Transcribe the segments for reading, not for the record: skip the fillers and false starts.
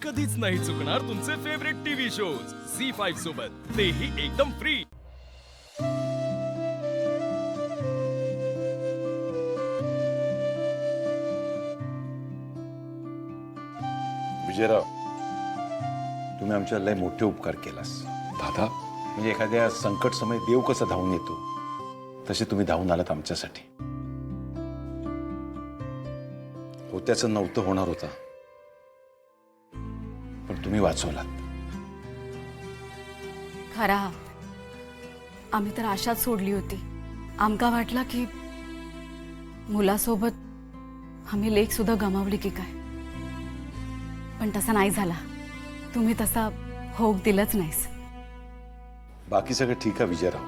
कधीच नाही चुकणार तुमचे फेवरेट टीव्ही शोज झी5 सोबत, तेही एकदम फ्री। विजयराव, तुम्ही आमच्या लय मोठे उपकार केलास दादा, म्हणजे एखाद्या संकट समय देव कसा धावून येतो तसे तुम्ही धावून आलात आमच्यासाठी। होत्याचं नव्हतं होणार होता, पण तुम्ही वाचवलात। खरा आम्ही तर आशाच सोडली होती। आमका वाटला की मुलासोबत आम्ही लेक सुद्धा गमावली की काय, पण तसा नाही झाला। तुम्ही तसा होक दिलंच नाहीस। बाकी सगळं ठीक आहे विजयराव,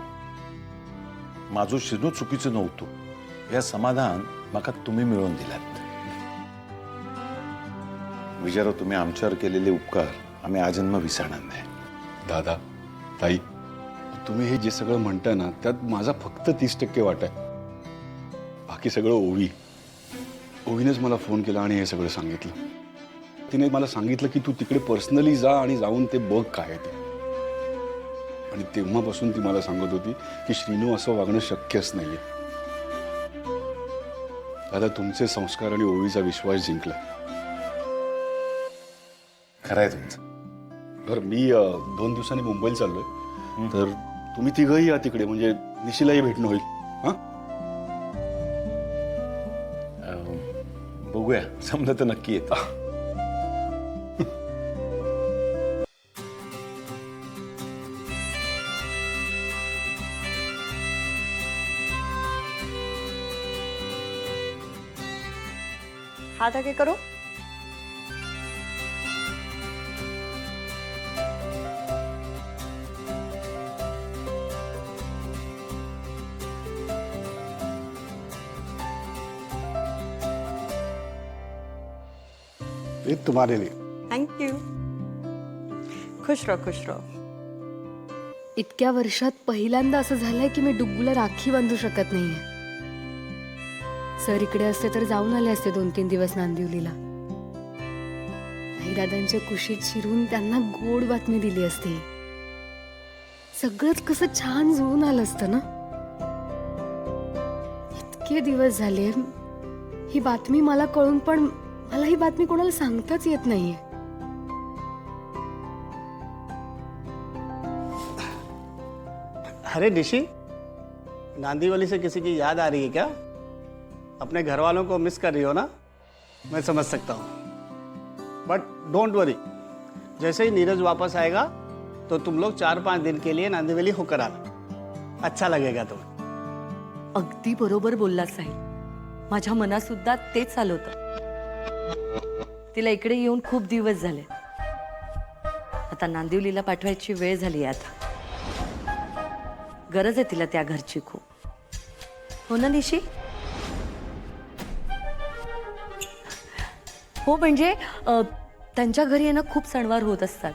माझं शिजू चुकीचं नव्हतं, या समाधान माका तुम्ही मिळवून दिलात। विजयराव, तुम्ही आमच्यावर केलेले उपकार आम्ही आजन्म विसरणार नाही। दादा, ताई, तुम्ही हे जे सगळं म्हणताय ना त्यात माझा फक्त 30% वाटा आहे। बाकी सगळं ओवीनेच मला फोन केला आणि हे सगळं सांगितलं। तिने मला सांगितलं की तू तिकडे पर्सनली जा आणि जाऊन ते बघ काय आहे ते। आणि तेव्हापासून ती मला सांगत होती की श्रीनू असं वागणं शक्यच नाहीये। दादा, तुमचे संस्कार आणि ओवीचा विश्वास जिंकला। खरं आहे तुमचं। बरं, मी 2 दिवसांनी मुंबईला चाललोय, तर तुम्ही तिघही या तिकडे, म्हणजे निशिलाही भेटणं होईल। हां, बघूया, समजा तर नक्की येतं। हाथ आगे करो। ये तुम्हारे लिए। Thank you. खुश रहो, खुश रहो। इतक्या वर्षात पहिल्यांदा असं झालंय की मी डुग्गूला राखी बांधू शकत नाहीये। सर इकडे असते तर जाऊन आले असते 2-3 दिवस नांदिवलीला। आई दादांच्या कुशीत शिरून त्यांना गोड बातमी दिली असती। सगळंच कसं छान जुळून आलं असतं ना। इतके दिवस झाले ही बातमी मला कळून, पण मला ही बातमी कोणाला सांगताच येत नाहीये। अरे निशी, नांदीवली से किसी की याद आ रही है क्या? अपने घर वालों को मिस कर रही हो ना? मैं समझ सकता हूँ, बट डोंट वरी, जैसे ही नीरज वापस आएगा तो तुम लोग 4-5 दिन के लिए नांदीवली होकर आना, अच्छा लगेगा तुम्हें। अगदी बरोबर बोललास साहिल, माझ्या मनात सुद्धा तेच आलं होतं। तिला इकडे येऊन खूप दिवस झाले, आता नांदिवलीला पाठवायची वेळ झाली आहे। आता गरज आहे तिला त्या घरची खूप, हो ना निशी? हो, म्हणजे त्यांच्या घरी आहे ना खूप सणवार होत असतात,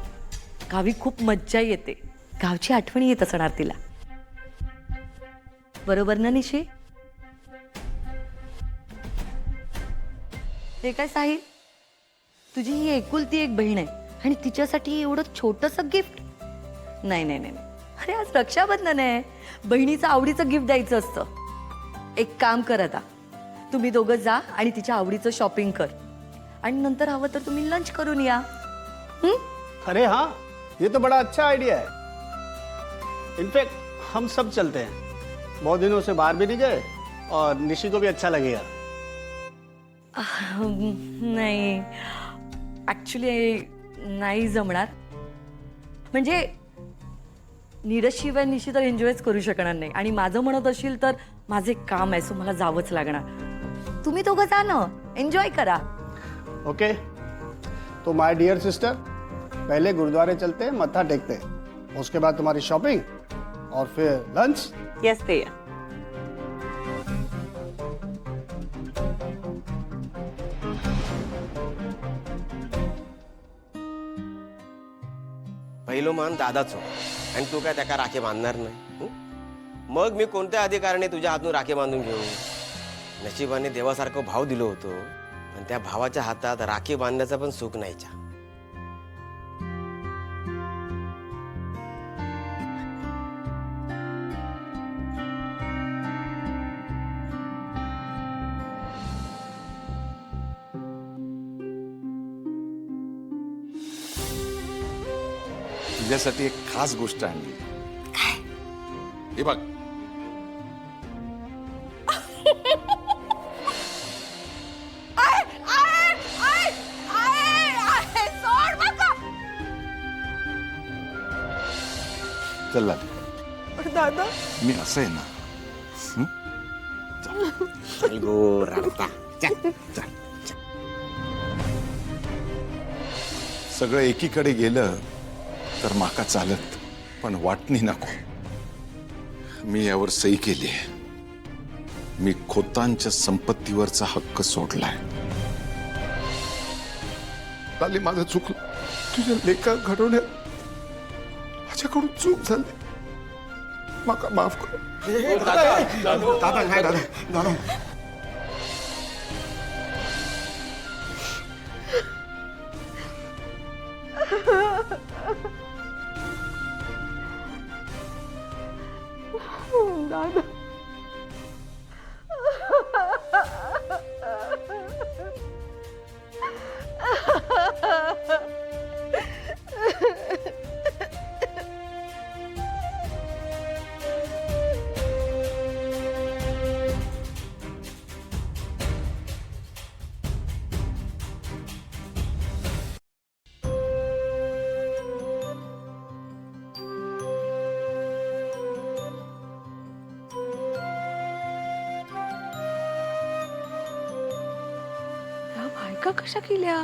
गावी खूप मज्जा येते, गावची आठवणी येत असणार तिला, बरोबर ना निशी? हे काय साहिल, तुझी ही एकुलती एक बहीण आहे आणि तिच्यासाठी एवढं छोटंसं गिफ्ट? नाही नाही नाही, अरे आज रक्षाबंधन आहे, बहिणीचं आवडीचं गिफ्ट द्यायचं असतं। एक काम कर, आता तुम्ही दोघं जा आणि तिच्या आवडीचं शॉपिंग कर, आणि नंतर हवं तर तुम्ही लंच करून या। अरे हाँ, ये तो बड़ा अच्छा आइडिया है। इनफैक्ट हम सब चलते हैं, बहुत दिनों से बाहर भी नहीं गए और निशी को भी अच्छा लगेगा। नाही, ॲक्च्युली नाही जमणार, म्हणजे नीरजशिवाय निशी तर एन्जॉयच करू शकणार नाही, आणि माझं म्हणत असेल तर माझे काम आहे, सो मला जावंच लागणार। तुम्ही दोघं जा ना, एन्जॉय करा। ओके, तो माय डियर सिस्टर, पहले गुरुद्वारे चलते हैं, मत्था टेकते हैं, उसके बाद तुम्हारी शॉपिंग और फिर लंच। यस भैया। पहिलो मान दादाचो, आणि तू काय त्याका राखे बांधणार नाही? मग मी कोणत्या अधिकाराने तुझ्या हातून राखे बांधून घेऊ? नशिबाने देवासारखं भाव दिलो होतो, पण त्या भावाच्या हातात राखी बांधण्याचा पण सुख नाहीच्या। तुझ्यासाठी एक खास गोष्ट आणली. हे बघ. चल लाली. दादा मी असं आहे ना. चल गो रडता. चल चल. सगळं एकीकडे गेलं तर माका चालत, पण वाटणी नको. मी यावर सही केली आहे. मी खोतांच्या संपत्तीवरचा हक्क सोडलाय. लाली, माझं चुकलं. तुझ्या लेखा घडवण्यात माझ्याकडून चूक झाली. माका माफ कर. दादा नाही दादा. या बायका कशा केल्या?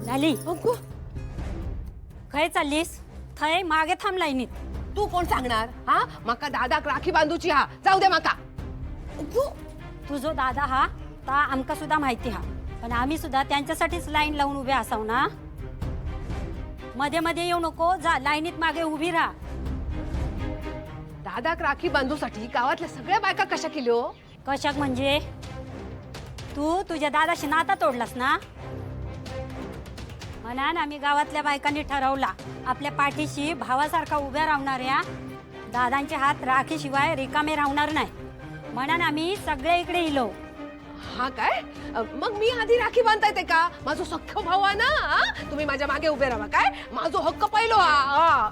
झाली खय चाललीस? थय मागे थांब लाईनीत. तू कोण सांगणार? हा माका दादाक राखी बांधूची हा. जाऊ दे माका. तुझो दादा हा ता आमका सुद्धा माहिती हा, पण आम्ही सुद्धा त्यांच्यासाठीच लाईन लावून उभे असाव ना. मध्ये मध्ये येऊ नको. जा लाईनीत मागे उभी राहा. दादाक राखी बांधूसाठी गावातल्या सगळ्या बायका कशा केल्यो? कशाक म्हणजे? तू तुझ्या दादाशी नाता तोडलास ना. म्हणून आम्ही गावातल्या बायकांनी ठरवला, आपल्या पाठीशी भावासारखा उभ्या राहणाऱ्या दादांचे हात राखीशिवाय रिकामे राहणार नाही. म्हणून आम्ही सगळे इकडे इलो. हा काय? मग मी आधी राखी बांधता येते का? माझो सख्ख भाऊ आहे ना. हा? तुम्ही माझ्या मागे उभे राहा काय? माझो हक्क पहिलो हा.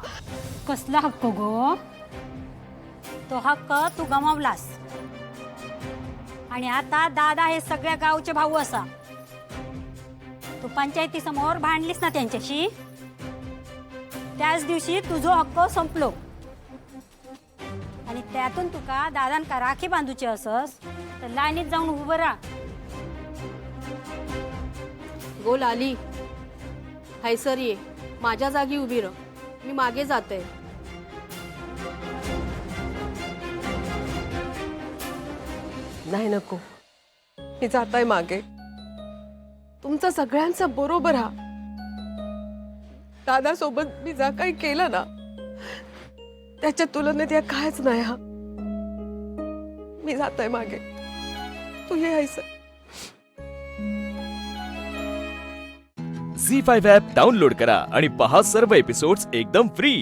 कसला हक्क गो? तो हक्क तू गमावलास. आणि आता दादा हे सगळ्या गावचे भाऊ असा. तू पंचायती समोर भांडलीस ना त्यांच्याशी, त्याच दिवशी तुझो हक्क संपलो. आणि त्यातून तुका दादांका राखी बांधूची असस तर लाईनीत जाऊन उभं राहा. गो लाली, हैसर ये. माझ्या जागी उभी रह. मी मागे जाते. नाही नको. मी जाताय मागे. तुमचं सगळ्यांचं बरोबर हा. दादा सोबत मी जा काही केलं ना, त्याच्या तुलनेत या कायच नाही हा. मी जाताय मागे. तू ये हैसर. झी5 ॲप डाउनलोड करा आणि पहा सर्व एपिसोड्स एकदम फ्री.